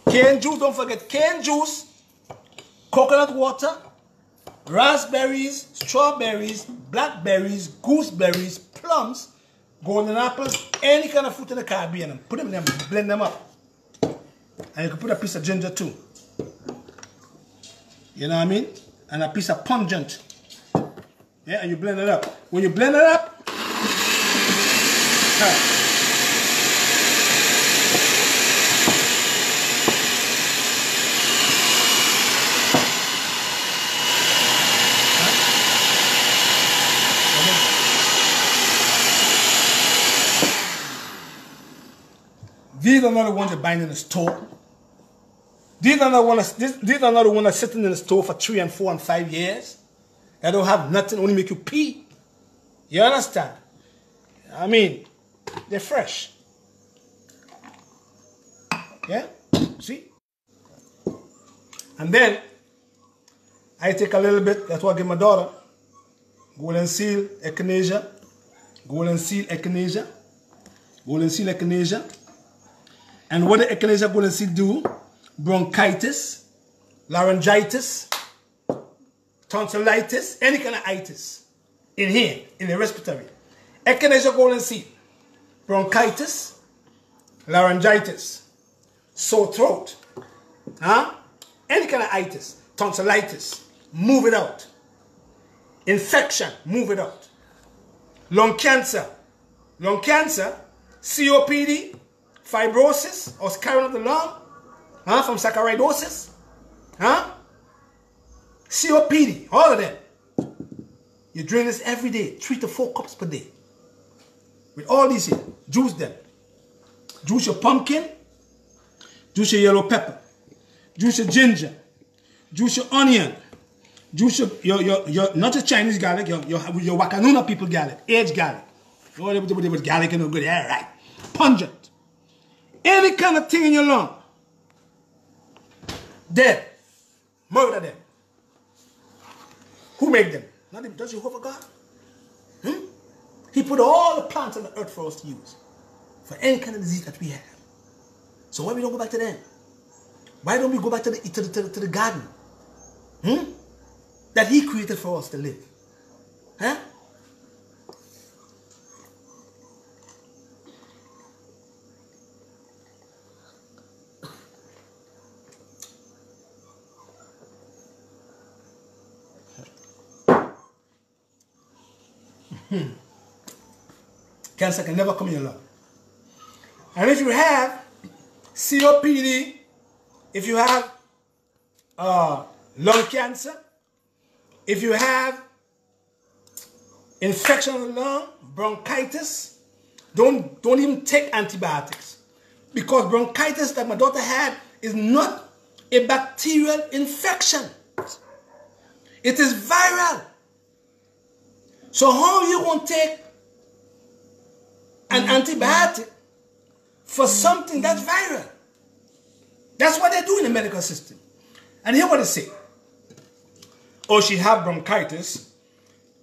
Cane juice, don't forget, cane juice, coconut water, raspberries, strawberries, blackberries, gooseberries, plums, golden apples, any kind of fruit in the Caribbean. And put them in them, blend them up. And you can put a piece of ginger too. You know what I mean? And a piece of pungent. Yeah, and you blend it up. When you blend it up, These are not the ones that bind in the store. These are not the ones that's sitting in the store for 3 and 4 and 5 years. They don't have nothing, only make you pee. You understand? I mean, they're fresh. Yeah? See? And then, I take a little bit, that's what I give my daughter. Golden seal, echinacea. Golden seal, echinacea. Golden seal, echinacea. And what the echinacea golden seal do? Bronchitis, laryngitis, tonsillitis, any kind of itis in here, in the respiratory. Echinacea golden seal, bronchitis, laryngitis, sore throat, any kind of itis, tonsillitis, move it out. Infection, move it out. Lung cancer, COPD, fibrosis or scarring of the lung, from saccharidosis, COPD, all of them. You drink this every day, 3 to 4 cups per day. With all these here, juice them. Juice your pumpkin, juice your yellow pepper, juice your ginger, juice your onion, juice your not your Chinese garlic, your Wakanuna people garlic, aged garlic. Oh, they put garlic in no good, yeah, right. Pungent. Any kind of thing in your lung. Dead. Murder them. Who made them? Not even, does Jehovah God? He put all the plants on the earth for us to use. For any kind of disease that we have. So why we don't go back to them? Why don't we go back to the garden? That he created for us to live. Cancer can never come in your lung. And if you have COPD, if you have lung cancer, if you have infection of the lung, bronchitis, don't even take antibiotics. Because bronchitis that my daughter had is not a bacterial infection. It is viral. So how you won't take an antibiotic for something that's viral? That's what they do in the medical system. And hear what they say. Oh, she had bronchitis.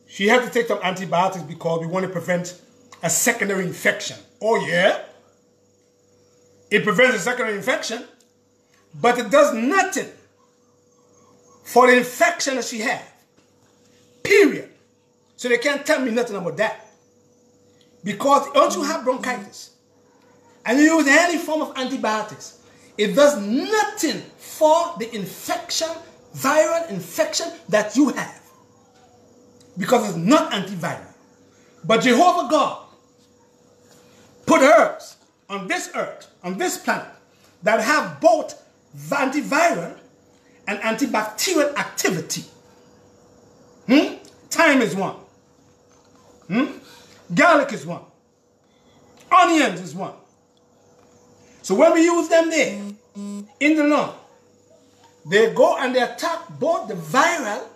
She had to take some antibiotics because we want to prevent a secondary infection. Oh yeah? It prevents a secondary infection, but it does nothing for the infection that she had. Period. So they can't tell me nothing about that. Because once you have bronchitis and you use any form of antibiotics, it does nothing for the infection, viral infection that you have. Because it's not antiviral. But Jehovah God put herbs on this earth, on this planet, that have both antiviral and antibacterial activity. Thyme is one. Garlic is one. Onions is one. So when we use them there, in the lung, they go and they attack both the viral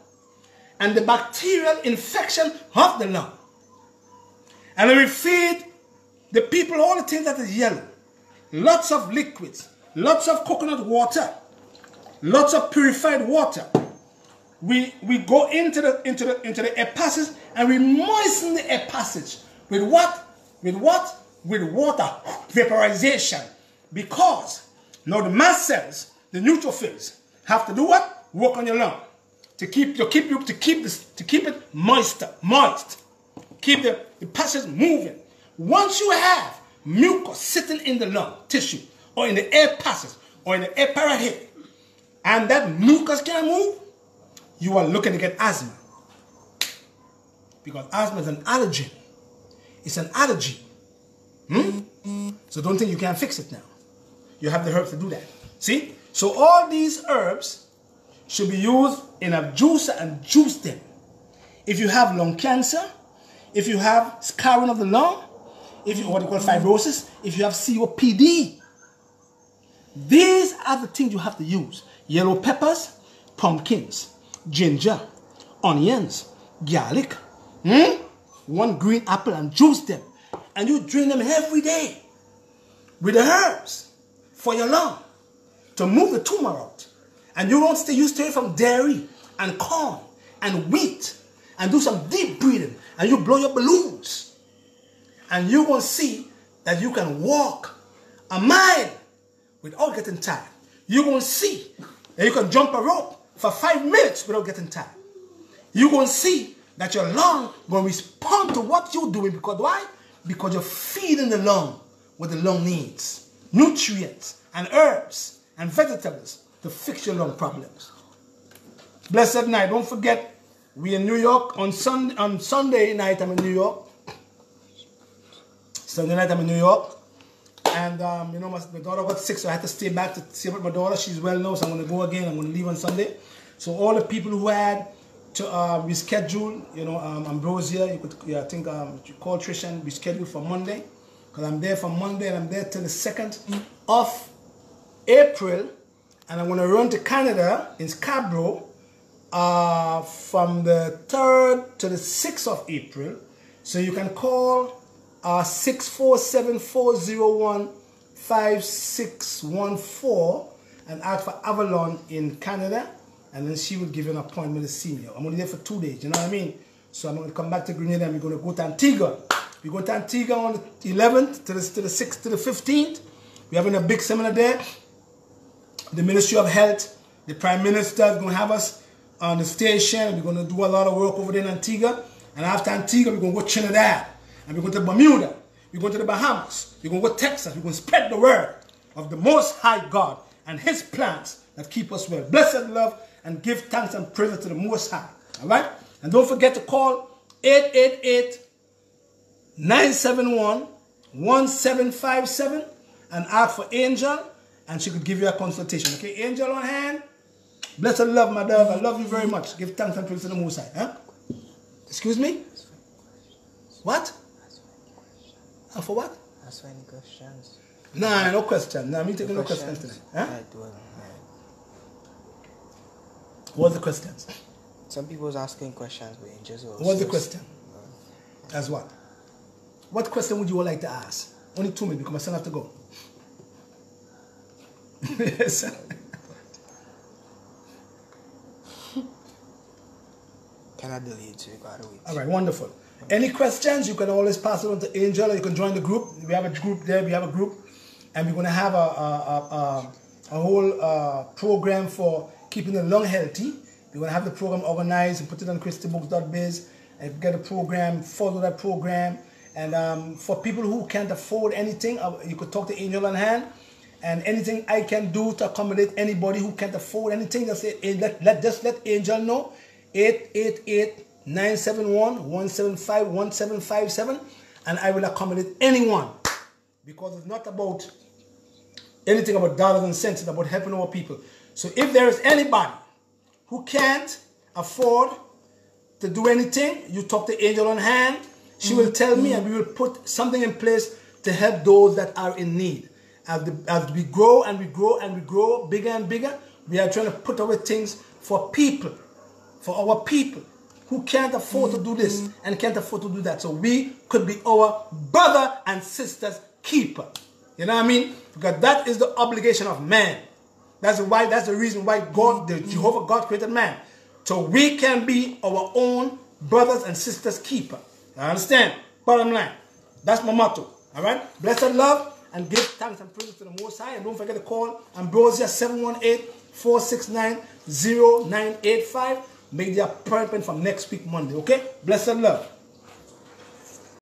and the bacterial infection of the lung. And then we feed the people all the things that is yellow. Lots of liquids, lots of coconut water, lots of purified water. We go into the air passage and we moisten the air passage with what? With what? With water vaporization. Because now the mast cells, the neutrophils, have to do what? Work on your lung to keep it moist. Keep the passage moving. Once you have mucus sitting in the lung tissue or in the air passage or in the air parahip, and that mucus can't move, you are looking to get asthma. Because asthma is an allergen. It's an allergy. So don't think you can fix it now. You have the herbs to do that. See? So all these herbs should be used in a juicer and juice them. If you have lung cancer, if you have scarring of the lung, if you what you call fibrosis, if you have COPD, These are the things you have to use. Yellow peppers, pumpkins, ginger, onions, garlic, 1 green apple, and juice them. And you drink them every day with the herbs for your lung to move the tumor out. And you stay from dairy and corn and wheat and do some deep breathing. And you blow your balloons. And you're going to see that you can walk a mile without getting tired. You're going to see that you can jump a rope for 5 minutes without getting tired. You're going to see that your lung going to respond to what you're doing. Because why? Because you're feeding the lung what the lung needs. Nutrients and herbs and vegetables to fix your lung problems. Blessed night. Don't forget, we in New York on Sunday night. I'm in New York. Sunday night I'm in New York. And you know, my daughter got sick, so I had to stay back to see about my daughter. She's well now, so I'm going to go again. I'm going to leave on Sunday. So all the people who had to reschedule, you know, Ambrosia, you could, I think you call Tricia and reschedule for Monday. Because I'm there for Monday and I'm there till the 2nd of April. And I'm going to run to Canada in Scarborough from the 3rd to the 6th of April. So you can call 647-401-5614 and ask for Avalon in Canada, and then she will give you an appointment to see me. I'm only there for 2 days, you know what I mean? So I'm going to come back to Grenada and we're going to go to Antigua. We go to Antigua on the 11th to the 6th to the 15th. We're having a big seminar there. The Ministry of Health, the Prime Minister is going to have us on the station. We're going to do a lot of work over there in Antigua. And after Antigua, we're going to go to Trinidad. And we're going to Bermuda. We're going to the Bahamas. We're going to go to Texas. We're going to spread the word of the Most High God and His plans that keep us well. Blessed love and give thanks and praise to the Most High. All right? And don't forget to call 888-971-1757 and ask for Angel, and she could give you a consultation. Okay? Angel on hand. Blessed love, my dove. I love you very much. Give thanks and praise to the Most High. Huh? Excuse me? What? For what? Ask any questions. Nah, no question. Nah, me taking no questions tonight. Huh? What's the questions? Some people was asking questions, but it just was. What's the question? As what? What question would you all like to ask? Only 2 minutes because my son have to go. Yes. Can I delete you? Gotta wait. All right, wonderful. Any questions, you can always pass it on to Angel, or you can join the group. We have a group there, we have a group. And we're going to have a whole program for keeping the lung healthy. We're going to have the program organized and put it on christybooks.biz and get a program, follow that program. And for people who can't afford anything, you could talk to Angel on hand. And anything I can do to accommodate anybody who can't afford anything, just let Angel know. 888-971-175-1757, and I will accommodate anyone, because it's not about anything about dollars and cents, it's about helping our people. So if there is anybody who can't afford to do anything, you talk to Angel on hand. She will tell me, and we will put something in place to help those that are in need. As we grow and we grow and we grow bigger and bigger, we are trying to put our things for people. For our people who can't afford to do this and can't afford to do that. So we could be our brother and sister's keeper. You know what I mean? Because that is the obligation of man. That's the reason why God, the Jehovah God created man. So we can be our own brothers and sisters keeper. You understand? Bottom line. That's my motto. All right? Blessed love and give thanks and praise to the Most High. And don't forget to call Ambrosia 718-469-0985. Make the appointment from next week, Monday, okay? Blessed love.